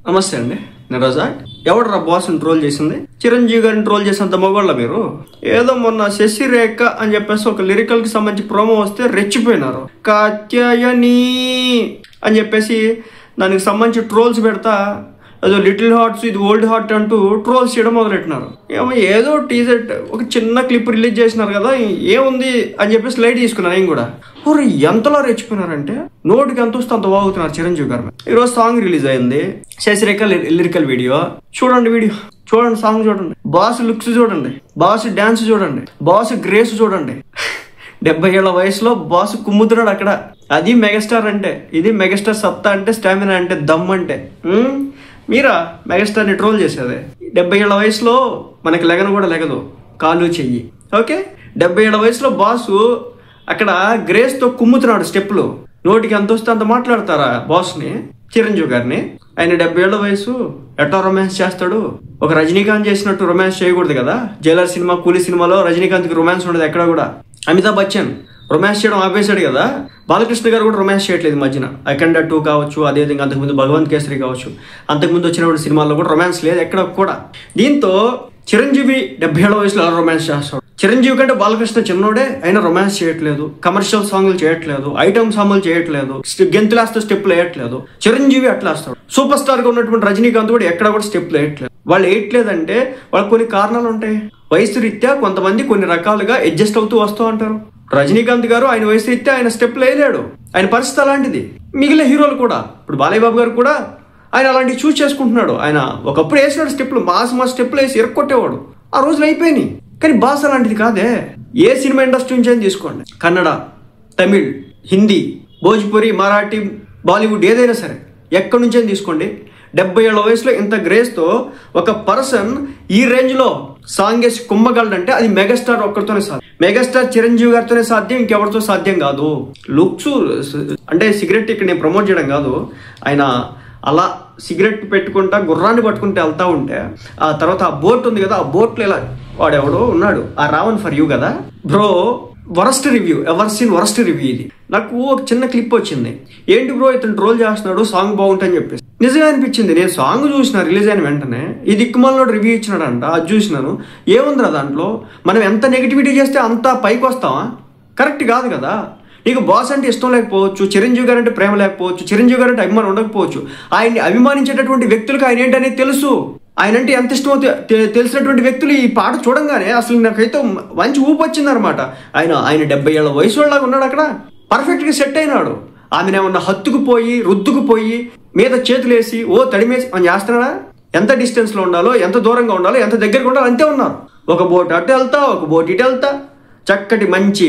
నమస్తే అండి, నేను రజాక్. ఎవడరా బాస్ని ట్రోల్ చేసింది? చిరంజీవి గారిని ట్రోల్ చేసేంత మగవాళ్ళ మీరు? ఏదో మొన్న శశిరేఖ అని చెప్పేసి ఒక లిరికల్ కి సంబంధించి ప్రోమో వస్తే రెచ్చిపోయినారు. కాత్యాయని అని చెప్పేసి దానికి సంబంధించి ట్రోల్స్ పెడతా అదో లిటిల్ హార్ట్స్ ఇది ఓల్డ్ హార్ట్ అంటూ ట్రోల్స్ చేయడం మొదలెట్టినారు. ఏదో టీజర్ ఒక చిన్న క్లిప్ రిలీజ్ చేసినారు కదా, ఏముంది అని చెప్పేసి లైట్ తీసుకున్నారు. నేను కూడా ఎంతలో రెచ్చిపోయినారంటే నోటికి ఎంత వస్తే అంత బాగుతున్నారు చిరంజీవి గారు. ఈరోజు సాంగ్ రిలీజ్ అయింది, శశిరేఖ లిరికల్ వీడియో. చూడండి వీడియో, చూడండి సాంగ్ చూడండి, బాస్ లుక్స్ చూడండి, బాస్ డాన్స్ చూడండి, బాస్ గ్రేస్ చూడండి. 70 ఏళ్ల వయసులో బాస్ కుమ్ముతున్నాడు అక్కడ. అది మెగాస్టార్ అంటే, ఇది మెగాస్టార్ సత్తా అంటే, స్టామినా అంటే, దమ్ అంటే. మీరా మెగాస్టార్ని ట్రోల్ చేసేది? 70 ఏళ్ల వయసులో మనకి లెగను కూడా లెగదు, కాలు చెయ్యి. ఓకే, 70 ఏళ్ల వయసులో బాసు అక్కడ గ్రేస్తో కుమ్ముతున్నాడు స్టెప్లు. నోటికి ఎంత వస్తే అంత మాట్లాడతారా బాస్ని, చిరంజీవి గారిని? ఆయన 70 ఏళ్ల వయసు, ఎట్లా రొమాన్స్ చేస్తాడు? ఒక రజనీకాంత్ చేసినట్టు రొమాన్స్ చేయకూడదు కదా. జైలర్ సినిమా, కూలీ సినిమాలో రజనీకాంత్కి రొమాన్స్ ఉండదు ఎక్కడ కూడా. అమితాబ్ బచ్చన్ రొమాన్స్ చేయడం ఆపేశాడు కదా. బాలకృష్ణ గారు కూడా రొమాన్స్ చేయట్లేదు మధ్యన. అఖండ 2 కావచ్చు, అదేవిధంగా అంతకుముందు భగవంత్ కేసరి కావచ్చు, అంతకుముందు వచ్చినటువంటి సినిమాల్లో కూడా రొమాన్స్ లేదు ఎక్కడ కూడా. దీంతో చిరంజీవి 70 ఏళ్ల వయసులో ఎలా రొమాన్స్ చేస్తాడు? చిరంజీవి కంటే బాలకృష్ణ చిన్నోడే, అయినా రొమాన్స్ చేయట్లేదు, కమర్షియల్ సాంగ్లు చేయట్లేదు, ఐటమ్ సాంగ్లు చేయట్లేదు, గెంతులేస్తూ స్టెప్లు వేయట్లేదు. చిరంజీవి అట్లా వేస్తాడు. సూపర్ స్టార్ గా ఉన్నటువంటి రజనీకాంత్ కూడా ఎక్కడ కూడా స్టెప్లు వేయట్లేదు. వాళ్ళు వేయట్లేదంటే వాళ్ళకి కొన్ని కారణాలు ఉంటాయి. వయసు రీత్యా కొంతమంది కొన్ని రకాలుగా అడ్జస్ట్ అవుతూ వస్తూ ఉంటారు. రజనీకాంత్ గారు ఆయన వయసు రీత్యా ఆయన స్టెప్లు వేయలేడు, ఆయన పరిస్థితి అలాంటిది. మిగిలిన హీరోలు కూడా, ఇప్పుడు బాలయ్య బాబు గారు కూడా ఆయన అలాంటివి చూస్ చేసుకుంటున్నాడు. ఆయన ఒకప్పుడు వేసినాడు స్టెప్లు, మాస్ స్టెప్లు వేసి ఎరక్కొట్టేవాడు. ఆ రోజులు అయిపోయినాయి. కానీ బాస్ అలాంటిది కాదే. ఏ సినిమా ఇండస్ట్రీ నుంచి అయినా తీసుకోండి, కన్నడ, తమిళ్, హిందీ, భోజ్పురి, మరాఠీ, బాలీవుడ్, ఏదైనా సరే ఎక్కడి నుంచి అయినా తీసుకోండి, 70 ఏళ్ల వయసులో ఇంత గ్రేస్తో ఒక పర్సన్ ఈ రేంజ్లో సాంగ్ వేసి కుమ్మగలడంటే అది మెగాస్టార్ ఒక్కరితోనే సాధ్యం. మెగాస్టార్ చిరంజీవి గారితోనే సాధ్యం, ఇంకెవరితో సాధ్యం కాదు. లుక్స్ అంటే సిగరెట్ ఇక్కడ నేను ప్రమోట్ చేయడం కాదు, ఆయన అలా సిగరెట్ పెట్టుకుంటా గుర్రాన్ని పట్టుకుంటే వెళ్తా ఉంటే ఆ తర్వాత ఆ బోట్ ఉంది కదా, ఆ బోట్లో ఇలా వాడెవడో ఉన్నాడు, ఆ రావణ్ ఫర్ యూ కదా bro. Worst review, ever seen worst review ఇది. నాకు ఒక చిన్న క్లిప్ వచ్చింది, ఏంటి బ్రో ఇతను ట్రోల్ చేస్తున్నాడు, సాంగ్ బాగుంటుందని చెప్పేసి. నిజంగా అనిపించింది. నేను సాంగ్ చూసిన రిలీజ్ అయిన వెంటనే ఈ దిక్కుమాలలో రివ్యూ ఇచ్చినాడంట, అది చూసినాను. ఏముందిరా దాంట్లో? మనం ఎంత నెగిటివిటీ చేస్తే అంత పైకి వస్తామా? కరెక్ట్ కాదు కదా. నీకు బాస్ అంటే ఇష్టం లేకపోవచ్చు, చిరంజీవి గారు అంటే ప్రేమ లేకపోవచ్చు, చిరంజీవి గారు అంటే అభిమానం ఉండకపోవచ్చు. ఆయన్ని అభిమానించేటటువంటి వ్యక్తులకు ఆయన ఏంటనేది తెలుసు. ఆయన అంటే ఎంత ఇష్టమో తెలిసినటువంటి వ్యక్తులు ఈ పాట చూడంగానే అసలు నాకైతే మంచి ఊపు వచ్చిందనమాట. ఆయన 70 ఏళ్ల వయసు వాళ్ళగా ఉన్నాడు అక్కడ, పర్ఫెక్ట్గా సెట్ అయినాడు. ఆమెనేమన్నా హత్తుకుపోయి రుద్దుకుపోయి మీద చేతులేసి తడిమేసి అని చేస్తున్నాడా? ఎంత డిస్టెన్స్లో ఉండాలో, ఎంత దూరంగా ఉండాలో, ఎంత దగ్గరగా ఉండాలో అంతే ఉన్నారు. ఒక బోట్ అటు వెళ్తా, ఒక బోట్ ఇటు వెళ్తా, చక్కటి మంచి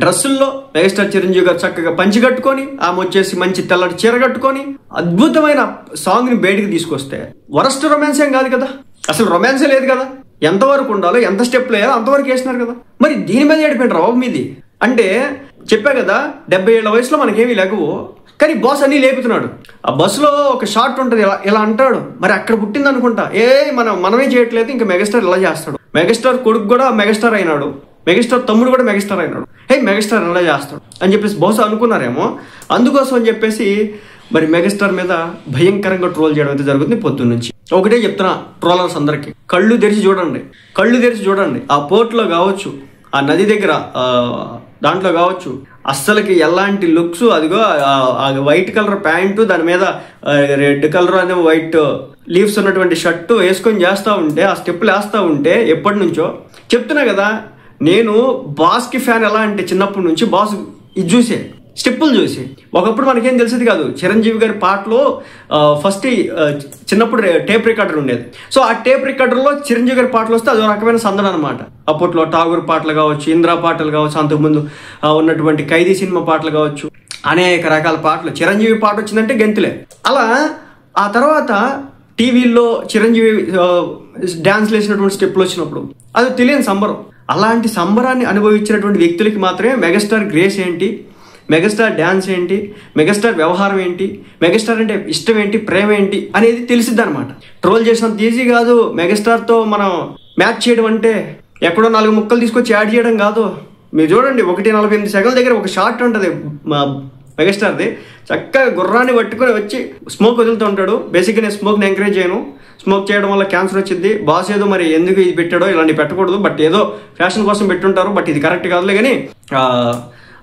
డ్రెస్సుల్లో మెగాస్టార్ చిరంజీవి గారు చక్కగా పంచి కట్టుకొని, ఆమె వచ్చేసి మంచి తెల్లటి చీర కట్టుకొని అద్భుతమైన సాంగ్ ని బయటికి తీసుకొస్తే వరస్ట్ రొమాన్స్ ఏం కాదు కదా. అసలు రొమాన్సే లేదు కదా. ఎంతవరకు ఉండాలో, ఎంత స్టెప్లు వేయాలో అంతవరకు వేసినారు కదా. మరి దీని మీద ఏడిపోయిన రావు మీది అంటే చెప్పా కదా, 70 ఏళ్ల వయసులో మనకేమీ లేవు, కానీ బాస్ అన్ని లేపుతున్నాడు. ఆ బస్సులో ఒక షార్ట్ ఉంటుంది, ఇలా అంటాడు. మరి అక్కడ పుట్టింది అనుకుంటా, మనమే చేయట్లేదు, ఇంకా మెగాస్టార్ ఇలా చేస్తాడు. మెగాస్టార్ కొడుకు కూడా మెగాస్టార్ అయినాడు, మెగాస్టార్ తమ్ముడు కూడా మెగాస్టార్ అయినాడు. మెగాస్టార్ ఎలా చేస్తాడు అని చెప్పేసి బహుశా అనుకున్నారేమో. అందుకోసం అని చెప్పేసి మరి మెగాస్టార్ మీద భయంకరంగా ట్రోల్ చేయడం అయితే జరుగుతుంది పొద్దున్న నుంచి. ఒకటే చెప్తున్నా ట్రోలర్స్ అందరికి, కళ్ళు తెరిచి చూడండి. ఆ పోర్ట్లో కావచ్చు, ఆ నది దగ్గర దాంట్లో కావచ్చు, అస్సలకి ఎలాంటి లుక్స్. అదిగో ఆ వైట్ కలర్ ప్యాంటు, దాని మీద రెడ్ కలర్ అనే వైట్ లీవ్స్ ఉన్నటువంటి షర్టు వేసుకొని చేస్తూ ఉంటే, ఆ స్టెప్పులు వేస్తూ ఉంటే ఎప్పటి నుంచో చెప్తున్నా కదా. నేను బాస్కి ఫ్యాన్. ఎలా అంటే చిన్నప్పటి నుంచి బాస్ ఇది చూసే, స్టెప్పులు చూసి. ఒకప్పుడు మనకేం తెలిసేది కాదు. చిరంజీవి గారి పాటలో ఫస్ట్ చిన్నప్పుడు టేప్ రికార్డర్ ఉండేది. సో ఆ టేప్ రికార్డర్లో చిరంజీవి గారి పాటలు వస్తే అదో రకమైన సందడి అనమాట. అప్పట్లో ఠాగూర్ పాటలు కావచ్చు, ఇంద్రా పాటలు కావచ్చు, అంతకుముందు ఉన్నటువంటి ఖైదీ సినిమా పాటలు కావచ్చు, అనేక రకాల పాటలు. చిరంజీవి పాట వచ్చిందంటే గెంతులే. అలా ఆ తర్వాత టీవీల్లో చిరంజీవి డ్యాన్స్ వేసినటువంటి స్టెప్పులు వచ్చినప్పుడు అది తెలియని సంబరం. అలాంటి సంబరాన్ని అనుభవించినటువంటి వ్యక్తులకి మాత్రమే మెగాస్టార్ గ్రేస్ ఏంటి, మెగాస్టార్ డ్యాన్స్ ఏంటి, మెగాస్టార్ వ్యవహారం ఏంటి, మెగాస్టార్ అంటే ఇష్టం ఏంటి, ప్రేమ ఏంటి అనేది తెలిసిద్ది అనమాట. ట్రోల్ చేసినంత ఈజీ కాదు మెగాస్టార్తో మనం మ్యాచ్ చేయడం అంటే. ఎక్కడో 4 ముక్కలు తీసుకొచ్చి యాడ్ చేయడం కాదు. మీరు చూడండి, 1:48 సెకండ్ల దగ్గర ఒక షార్ట్ ఉంటుంది మెగాస్టార్ది. చక్కగా గుర్రాన్ని పట్టుకొని వచ్చి స్మోక్ వదులుతూ ఉంటాడు. బేసిక్గా నేను స్మోక్ని ఎంకరేజ్ చేయను, స్మోక్ చేయడం వల్ల క్యాన్సర్ వచ్చింది. బాస్ ఏదో మరి ఎందుకు ఇది పెట్టాడో, ఇలాంటివి పెట్టకూడదు, బట్ ఏదో ఫ్యాషన్ కోసం పెట్టుంటారు, బట్ ఇది కరెక్ట్ కాదులే. కానీ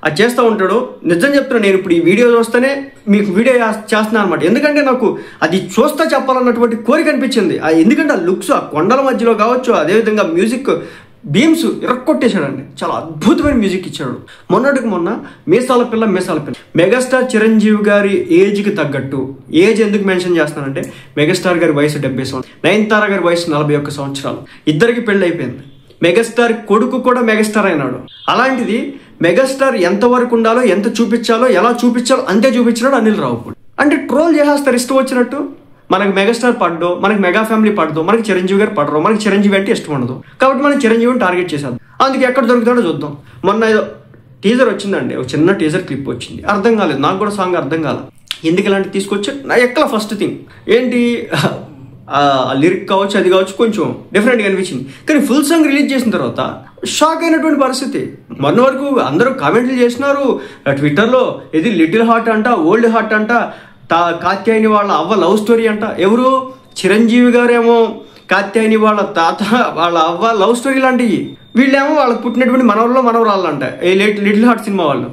అది చేస్తూ ఉంటాడు. నిజం చెప్తున్నాను, నేను ఇప్పుడు ఈ వీడియో చూస్తేనే మీకు వీడియో చేస్తున్నాను అనమాట. ఎందుకంటే నాకు అది చూస్తా చెప్పాలన్నటువంటి కోరిక అనిపించింది. ఎందుకంటే ఆ లుక్స్, ఆ కొండల మధ్యలో కావచ్చు, అదేవిధంగా మ్యూజిక్ బీమ్స్ ఇరక్కొట్టేశాడండి. చాలా అద్భుతమైన మ్యూజిక్ ఇచ్చాడు. మొన్నటికి మొన్న మీసాల పిల్ల మెగాస్టార్ చిరంజీవి గారి ఏజ్కి తగ్గట్టు, ఏజ్ ఎందుకు మెన్షన్ చేస్తానంటే మెగాస్టార్ గారి వయసు 70 సంవత్సరాలు, నయనతార గారి వయసు 41 సంవత్సరాలు, ఇద్దరికి పెళ్ళి అయిపోయింది. మెగాస్టార్ కొడుకు కూడా మెగాస్టార్ అయినాడు. అలాంటిది మెగాస్టార్ ఎంతవరకు ఉండాలో, ఎంత చూపించాలో, ఎలా చూపించాలో అంతే చూపించినాడు అనిల్ రావిపూడి. అంటే ట్రోల్ చేసేస్తారు ఇష్టం వచ్చినట్టు. మనకు మెగాస్టార్ పడ్డో, మనకి మెగా ఫ్యామిలీ పడ్డో, మనకి చిరంజీవి గారు పడరు, మనకి చిరంజీవి అంటే ఇష్టం ఉండదు, కాబట్టి మనం చిరంజీవిని టార్గెట్ చేసాం. అందుకే ఎక్కడ దొరుకుతాడో చూద్దాం. మొన్న ఏదో టీజర్ వచ్చిందండి, ఒక చిన్న టీజర్ క్లిప్ వచ్చింది, అర్థం కాలేదు నాకు కూడా, సాంగ్ అర్థం కాలేదు. ఎందుకు ఇలాంటి తీసుకొచ్చి నా ఎక్కల ఫస్ట్ థింగ్ ఏంటి, లిరిక్ కావచ్చు, అది కావచ్చు, కొంచెం డిఫరెంట్గా అనిపించింది. కానీ ఫుల్ సాంగ్ రిలీజ్ చేసిన తర్వాత షాక్ అయినటువంటి పరిస్థితి. మొన్న వరకు అందరూ కామెంట్లు చేసినారు ట్విట్టర్లో, ఇది లిటిల్ హార్ట్ అంట, ఓల్డ్ హార్ట్ అంట, కాత్యాయని వాళ్ళ అవ్వ లవ్ స్టోరీ అంట. ఎవరు, చిరంజీవి గారేమో కాత్యాయని వాళ్ళ తాత వాళ్ళ అవ్వ లవ్ స్టోరీ లాంటివి, వీళ్ళేమో వాళ్ళకి పుట్టినటువంటి మనవరాళ్ళు అంట ఈ లిటిల్ హార్ట్ సినిమా వాళ్ళు.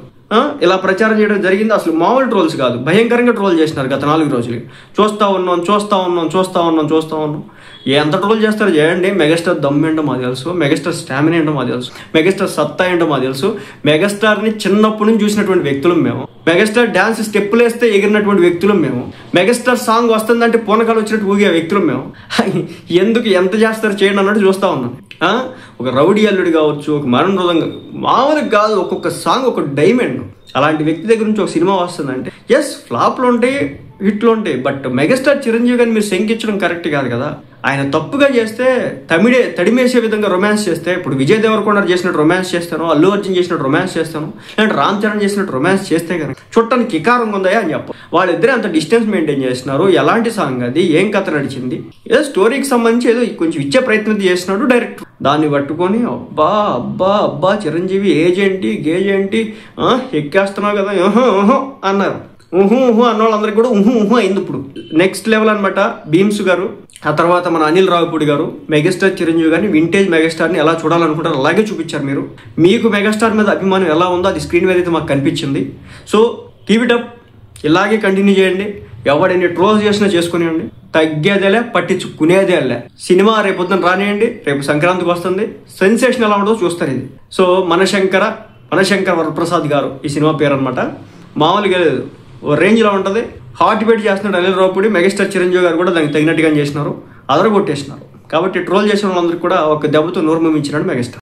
ఇలా ప్రచారం చేయడం జరిగింది. అసలు మామూలు ట్రోల్స్ కాదు, భయంకరంగా ట్రోల్ చేసినారు గత 4 రోజులు. చూస్తూ ఉన్నాం. ఎంత ట్రోల్ చేస్తారో చేయండి. మెగాస్టార్ దమ్ ఏంటో మాకు తెలుసు, మెగాస్టార్ స్టామినా ఏంటో మాకు తెలుసు, మెగాస్టార్ సత్తా ఏంటో మాకు తెలుసు. మెగాస్టార్ని చిన్నప్పటి నుంచి చూసినటువంటి వ్యక్తులం మేము. మెగాస్టార్ డాన్స్ స్టెప్పులు వేస్తే ఎగిరినటువంటి వ్యక్తులం మేము. మెగాస్టార్ సాంగ్ వస్తుందంటే పూనకాలు వచ్చినట్టు ఊగే వ్యక్తులం మేము. ఎందుకు ఎంత చేస్తారు చేయండి అన్నట్టు చూస్తూ ఉన్నాం. ఒక రౌడీ అల్లుడు కావచ్చు, ఒక మరణ రోజంగా మామూలుగా కాదు, ఒక్కొక్క సాంగ్ ఒక డైమండ్. అలాంటి వ్యక్తి దగ్గర నుంచి ఒక సినిమా వస్తుందంటే ఎస్ ఫ్లాప్లు ఉంటాయి, హిట్లు ఉంటాయి, బట్ మెగాస్టార్ చిరంజీవి గారిని మీరు శంకించడం కరెక్ట్ కాదు కదా. ఆయన తప్పుగా చేస్తే తడిమేసే విధంగా రొమాన్స్ చేస్తే, ఇప్పుడు విజయ్ దేవరకొండ చేసినట్టు రొమాన్స్ చేస్తాను, అల్లు అర్జున్ చేసినట్టు రొమాన్స్ చేస్తాను, లేదంటే రామ్ చరణ్ చేసినట్టు రొమాన్స్ చేస్తే కనుక చుట్టానికి కికారంగా ఉందా అని చెప్ప. వాళ్ళిద్దరే అంత డిస్టెన్స్ మెయింటైన్ చేస్తున్నారు. ఎలాంటి సాంగ్ అది, ఏం కథ నడిచింది, ఏదో స్టోరీకి సంబంధించి ఏదో కొంచెం ఇచ్చే ప్రయత్నం చేస్తున్నాడు డైరెక్టర్. దాన్ని పట్టుకొని అబ్బా చిరంజీవి ఏజ్ ఏంటి గేజ్ ఏంటి ఎక్కేస్తున్నావు కదా అన్నారు. అన్న వాళ్ళందరికీ కూడా అయింది. ఇప్పుడు నెక్స్ట్ లెవెల్ అనమాట. భీమ్స్ గారు, ఆ తర్వాత మన అనిల్ రావిపూడి గారు మెగాస్టార్ చిరంజీవి గారిని వింటేజ్ మెగాస్టార్ని ఎలా చూడాలనుకుంటారు అలాగే చూపించారు. మీకు మెగాస్టార్ మీద అభిమానం ఎలా ఉందో అది స్క్రీన్ మీద అయితే మాకు కనిపించింది. సో కీప్ ఇట్ అప్, ఇలాగే కంటిన్యూ చేయండి. ఎవడైనా ట్రోల్స్ చేసినా చేసుకునేయండి, తగ్గేదేలే, పట్టించుకునేదేలే. సినిమా రేపొద్దున రానియండి, రేపు సంక్రాంతికి వస్తుంది. సెన్సేషన్ ఎలా ఉంటుందో చూస్తారు. ఇది సో మనశంకర వరప్రసాద్ గారు ఈ సినిమా పేరు అనమాట. మామూలుగా లేదు, ఓ రేంజ్లో ఉంటుంది. హార్ట్ బీట్ చేస్తున్నాడు అనిల్ రావిపూడి. మెగాస్టార్ చిరంజీవి గారు కూడా దానికి తగినట్టుగా చేసినారు, అదరగొట్టేసినారు. కాబట్టి ట్రోల్ చేసిన వాళ్ళందరికీ కూడా ఒక దెబ్బతో నోరు మించినాడు మెగాస్టార్.